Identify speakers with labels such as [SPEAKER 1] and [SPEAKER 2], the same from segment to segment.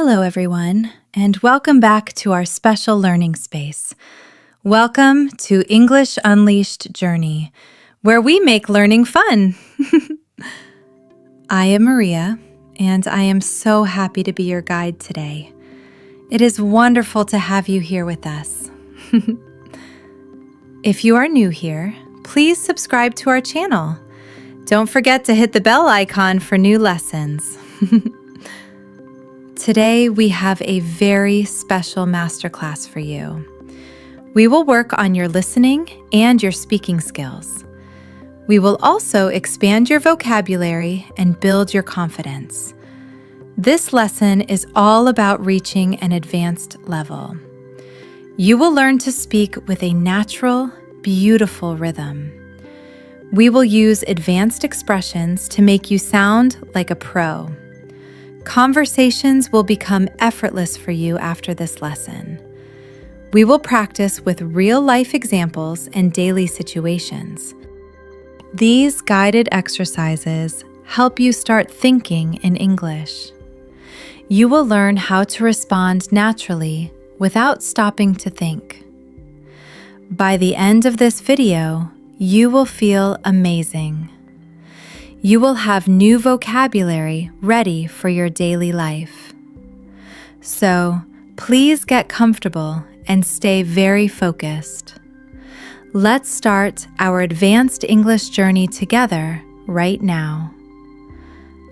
[SPEAKER 1] Hello, everyone, and welcome back to our special learning space. Welcome to English Unleashed Journey, where we make learning fun. I am Maria, and I am so happy to be your guide today. It is wonderful to have you here with us. If you are new here, please subscribe to our channel. Don't forget to hit the bell icon for new lessons. Today, we have a very special masterclass for you. We will work on your listening and your speaking skills. We will also expand your vocabulary and build your confidence. This lesson is all about reaching an advanced level. You will learn to speak with a natural, beautiful rhythm. We will use advanced expressions to make you sound like a pro. Conversations will become effortless for you after this lesson. We will practice with real-life examples and daily situations. These guided exercises help you start thinking in English. You will learn how to respond naturally without stopping to think. By the end of this video, you will feel amazing. You will have new vocabulary ready for your daily life. So, please get comfortable and stay very focused. Let's start our advanced English journey together right now.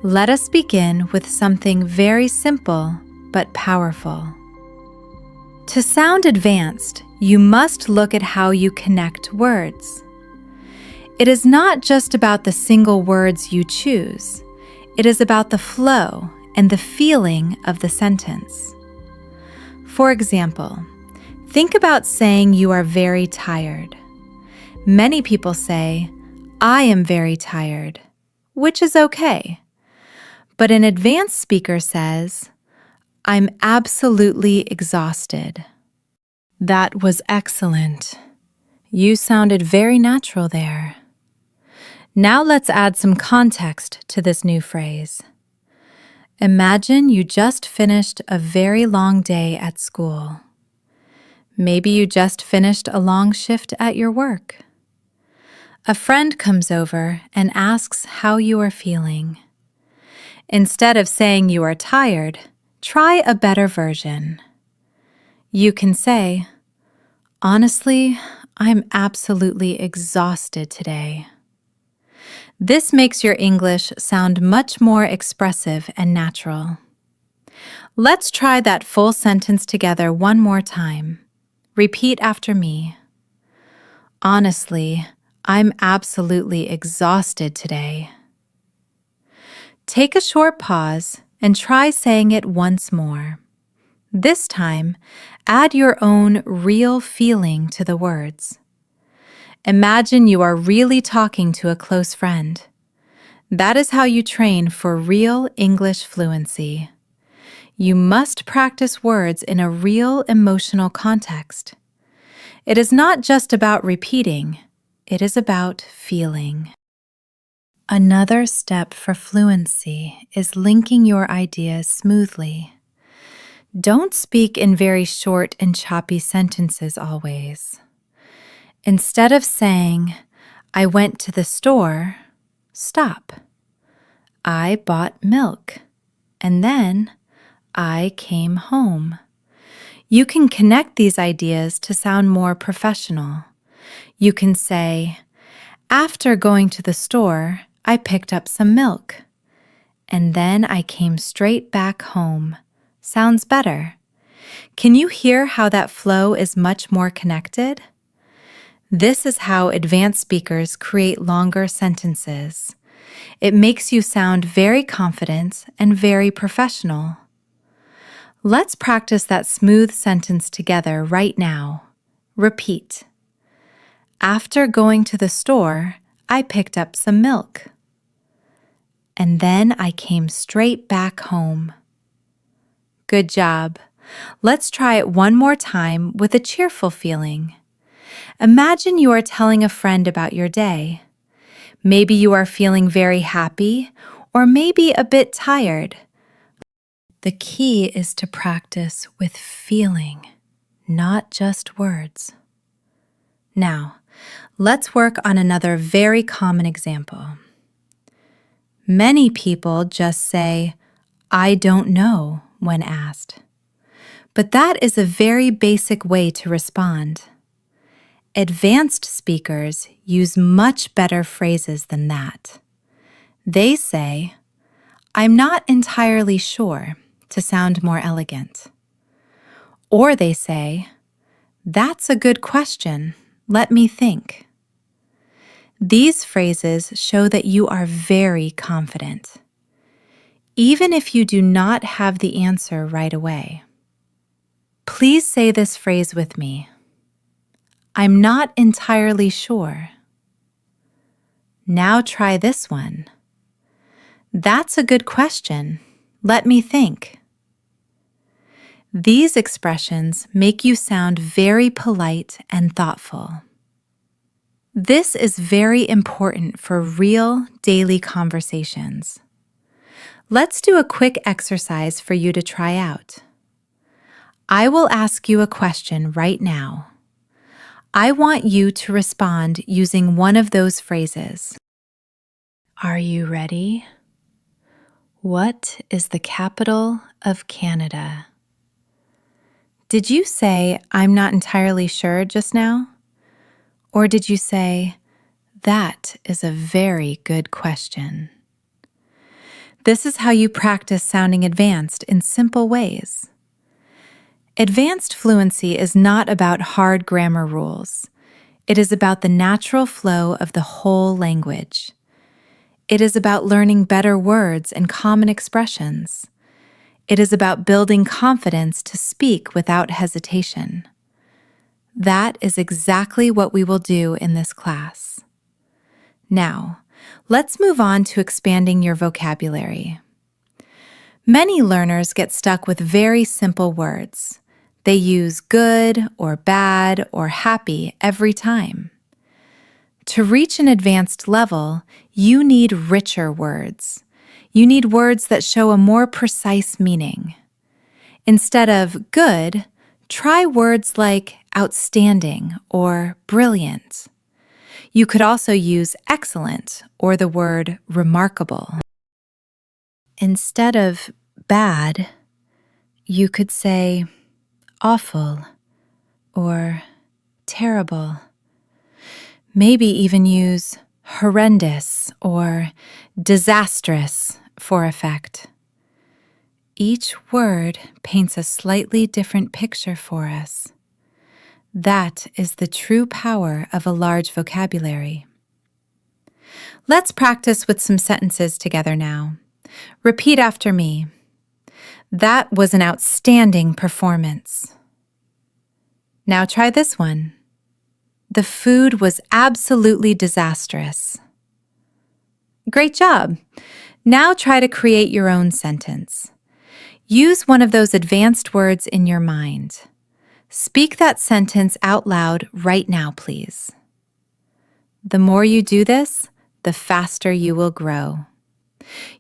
[SPEAKER 1] Let us begin with something very simple but powerful. To sound advanced, you must look at how you connect words. It is not just about the single words you choose. It is about the flow and the feeling of the sentence. For example, think about saying you are very tired. Many people say, I am very tired, which is okay. But an advanced speaker says, I'm absolutely exhausted. That was excellent. You sounded very natural there. Now let's add some context to this new phrase. Imagine you just finished a very long day at school. Maybe you just finished a long shift at your work. A friend comes over and asks how you are feeling. Instead of saying you are tired, try a better version. You can say, honestly, I'm absolutely exhausted today. This makes your English sound much more expressive and natural. Let's try that full sentence together one more time. Repeat after me. Honestly, I'm absolutely exhausted today. Take a short pause and try saying it once more. This time, add your own real feeling to the words. Imagine you are really talking to a close friend. That is how you train for real English fluency. You must practice words in a real emotional context. It is not just about repeating, it is about feeling. Another step for fluency is linking your ideas smoothly. Don't speak in very short and choppy sentences always. Instead of saying, I went to the store, stop. I bought milk, and then I came home. You can connect these ideas to sound more professional. You can say, after going to the store, I picked up some milk, and then I came straight back home. Sounds better. Can you hear how that flow is much more connected? This is how advanced speakers create longer sentences. It makes you sound very confident and very professional. Let's practice that smooth sentence together right now. Repeat. After going to the store, I picked up some milk. And then I came straight back home. Good job. Let's try it one more time with a cheerful feeling. Imagine you are telling a friend about your day. Maybe you are feeling very happy or maybe a bit tired. The key is to practice with feeling, not just words. Now, let's work on another very common example. Many people just say, "I don't know," when asked. But that is a very basic way to respond. Advanced speakers use much better phrases than that. They say, "I'm not entirely sure," to sound more elegant. Or they say, "That's a good question. Let me think." These phrases show that you are very confident, even if you do not have the answer right away. Please say this phrase with me. "I'm not entirely sure." Now try this one. "That's a good question. Let me think." These expressions make you sound very polite and thoughtful. This is very important for real daily conversations. Let's do a quick exercise for you to try out. I will ask you a question right now. I want you to respond using one of those phrases. Are you ready? What is the capital of Canada? Did you say, "I'm not entirely sure" just now? Or did you say, "That is a very good question"? This is how you practice sounding advanced in simple ways. Advanced fluency is not about hard grammar rules. It is about the natural flow of the whole language. It is about learning better words and common expressions. It is about building confidence to speak without hesitation. That is exactly what we will do in this class. Now, let's move on to expanding your vocabulary. Many learners get stuck with very simple words. They use good or bad or happy every time. To reach an advanced level, you need richer words. You need words that show a more precise meaning. Instead of good, try words like outstanding or brilliant. You could also use excellent or the word remarkable. Instead of bad, you could say awful or terrible. Maybe even use horrendous or disastrous for effect. Each word paints a slightly different picture for us. That is the true power of a large vocabulary. Let's practice with some sentences together now. Repeat after me. That was an outstanding performance. Now try this one. The food was absolutely disastrous. Great job! Now try to create your own sentence. Use one of those advanced words in your mind. Speak that sentence out loud right now, please. The more you do this, the faster you will grow.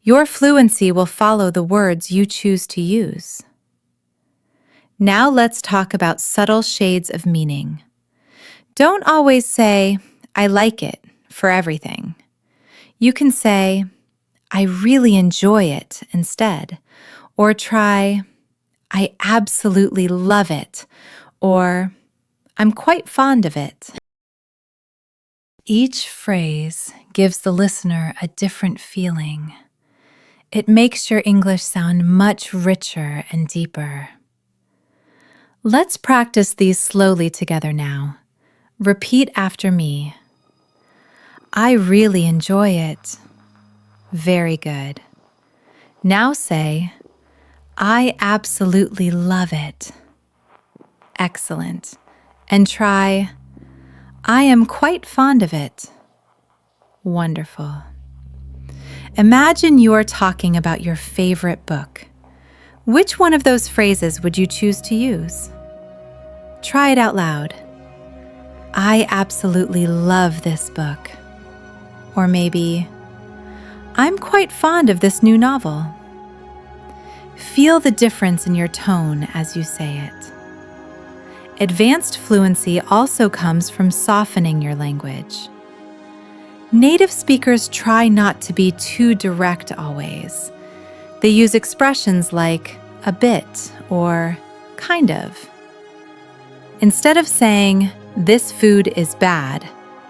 [SPEAKER 1] Your fluency will follow the words you choose to use. Now let's talk about subtle shades of meaning. Don't always say, "I like it," for everything. You can say, "I really enjoy it," instead, or try, "I absolutely love it," or "I'm quite fond of it." Each phrase gives the listener a different feeling. It makes your English sound much richer and deeper. Let's practice these slowly together now. Repeat after me. I really enjoy it. Very good. Now say, I absolutely love it. Excellent. And try, I am quite fond of it. Wonderful. Imagine you are talking about your favorite book. Which one of those phrases would you choose to use? Try it out loud. I absolutely love this book. Or maybe, I'm quite fond of this new novel. Feel the difference in your tone as you say it. Advanced fluency also comes from softening your language. Native speakers try not to be too direct always. They use expressions like a bit or kind of. Instead of saying, "This food is bad,"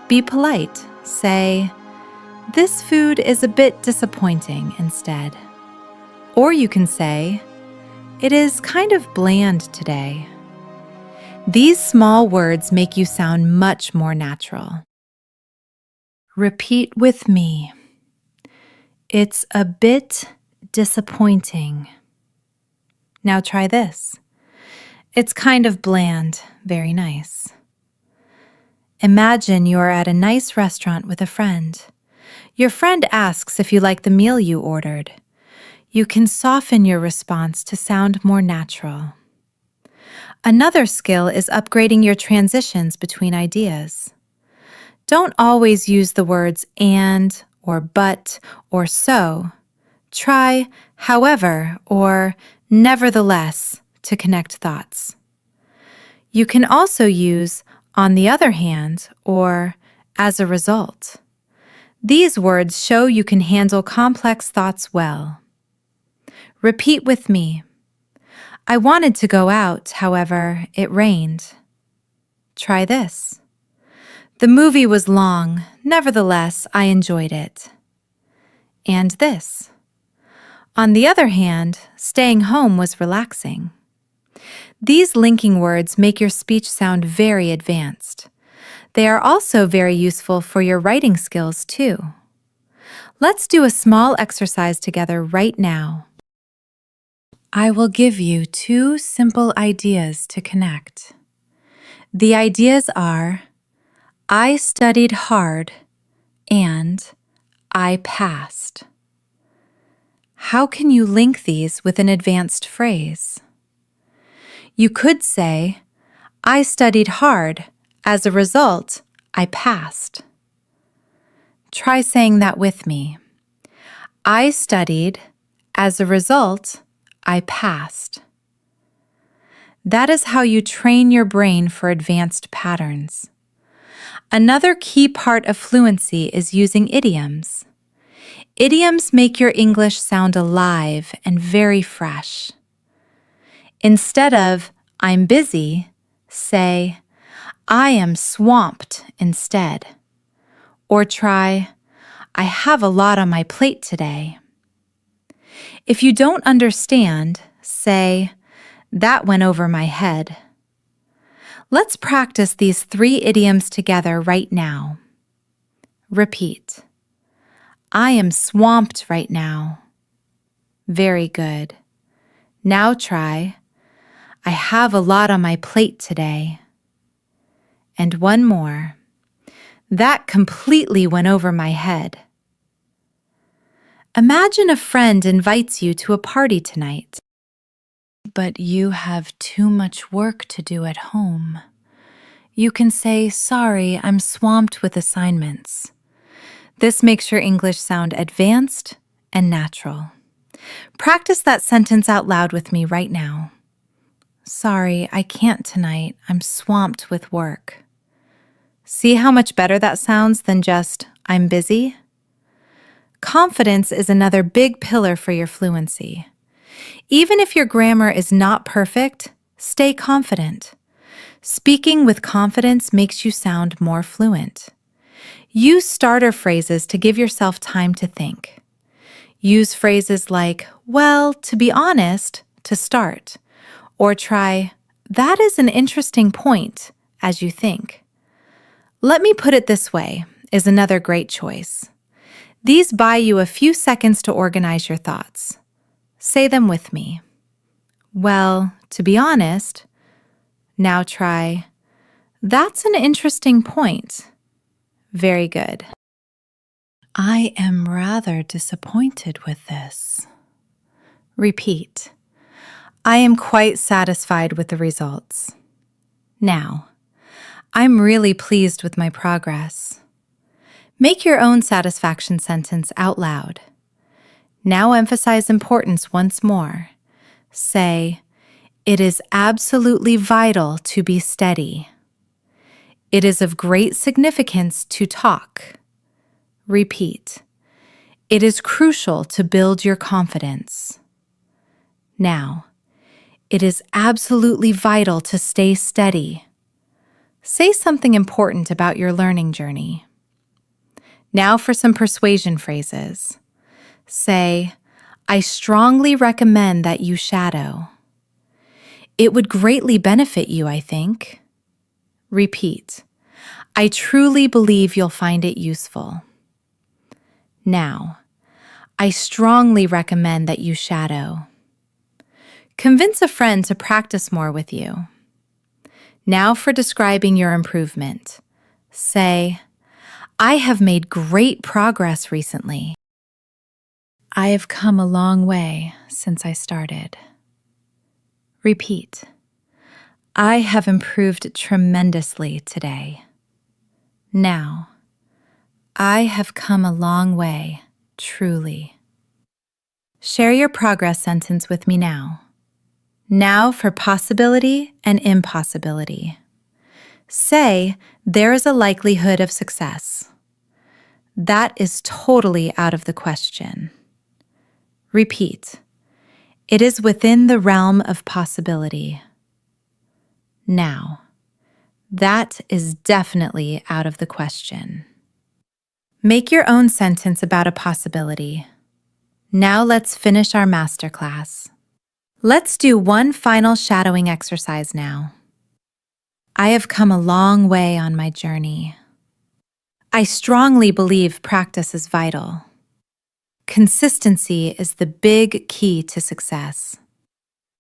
[SPEAKER 1] be polite. Say, "This food is a bit disappointing," instead. Or you can say, "It is kind of bland today." These small words make you sound much more natural. Repeat with me. It's a bit disappointing. Now try this. It's kind of bland. Very nice. Imagine you're at a nice restaurant with a friend. Your friend asks if you like the meal you ordered. You can soften your response to sound more natural. Another skill is upgrading your transitions between ideas. Don't always use the words and or but or so. Try however or nevertheless to connect thoughts. You can also use on the other hand or as a result. These words show you can handle complex thoughts well. Repeat with me. I wanted to go out, however, it rained. Try this. The movie was long, nevertheless, I enjoyed it. And this. On the other hand, staying home was relaxing. These linking words make your speech sound very advanced. They are also very useful for your writing skills, too. Let's do a small exercise together right now. I will give you 2 simple ideas to connect. The ideas are, I studied hard and I passed. How can you link these with an advanced phrase? You could say, I studied hard. As a result, I passed. Try saying that with me. I studied. As a result, I passed. That is how you train your brain for advanced patterns. Another key part of fluency is using idioms. Idioms make your English sound alive and very fresh. Instead of, I'm busy, say, I am swamped instead. Or try, I have a lot on my plate today. If you don't understand, say, that went over my head. Let's practice these 3 idioms together right now. Repeat. I am swamped right now. Very good. Now try, I have a lot on my plate today. And one more. That completely went over my head. Imagine a friend invites you to a party tonight, but you have too much work to do at home. You can say, sorry, I'm swamped with assignments. This makes your English sound advanced and natural. Practice that sentence out loud with me right now. Sorry, I can't tonight. I'm swamped with work. See how much better that sounds than just, I'm busy? Confidence is another big pillar for your fluency. Even if your grammar is not perfect, stay confident. Speaking with confidence makes you sound more fluent. Use starter phrases to give yourself time to think. Use phrases like, well, to be honest, to start. Or try, that is an interesting point, as you think. Let me put it this way is another great choice. These buy you a few seconds to organize your thoughts. Say them with me. Well, to be honest. Now try, that's an interesting point. Very good. I am rather disappointed with this. Repeat. I am quite satisfied with the results. Now, I'm really pleased with my progress. Make your own satisfaction sentence out loud. Now emphasize importance once more. Say, "It is absolutely vital to be steady." "It is of great significance to talk." Repeat. "It is crucial to build your confidence." Now, "It is absolutely vital to stay steady." Say something important about your learning journey. Now for some persuasion phrases. Say, "I strongly recommend that you shadow." "It would greatly benefit you, I think." Repeat. "I truly believe you'll find it useful." Now, "I strongly recommend that you shadow." Convince a friend to practice more with you. Now for describing your improvement. Say, "I have made great progress recently." "I have come a long way since I started." Repeat. "I have improved tremendously today." Now, "I have come a long way, truly." Share your progress sentence with me now. Now for possibility and impossibility. Say, "There is a likelihood of success." That is totally out of the question. Repeat. "It is within the realm of possibility." Now, "That is definitely out of the question." Make your own sentence about a possibility. Now let's finish our masterclass. Let's do one final shadowing exercise now. I have come a long way on my journey. I strongly believe practice is vital. Consistency is the big key to success.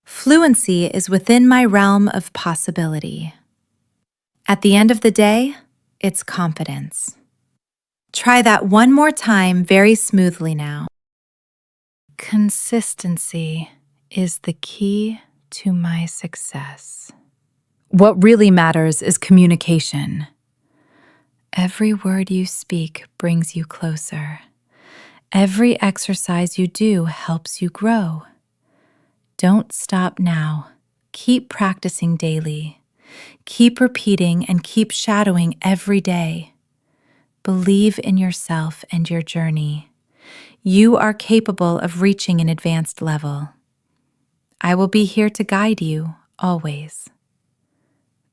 [SPEAKER 1] Fluency is within my realm of possibility. At the end of the day, it's confidence. Try that one more time very smoothly now. Consistency is the key to my success. What really matters is communication. Every word you speak brings you closer. Every exercise you do helps you grow. Don't stop now. Keep practicing daily. Keep repeating and keep shadowing every day. Believe in yourself and your journey. You are capable of reaching an advanced level. I will be here to guide you, always.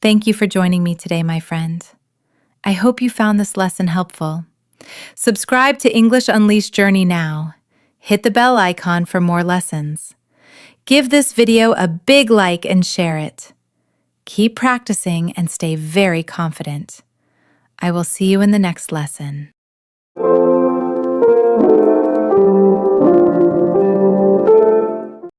[SPEAKER 1] Thank you for joining me today, my friend. I hope you found this lesson helpful. Subscribe to English Unleashed Journey now. Hit the bell icon for more lessons. Give this video a big like and share it. Keep practicing and stay very confident. I will see you in the next lesson.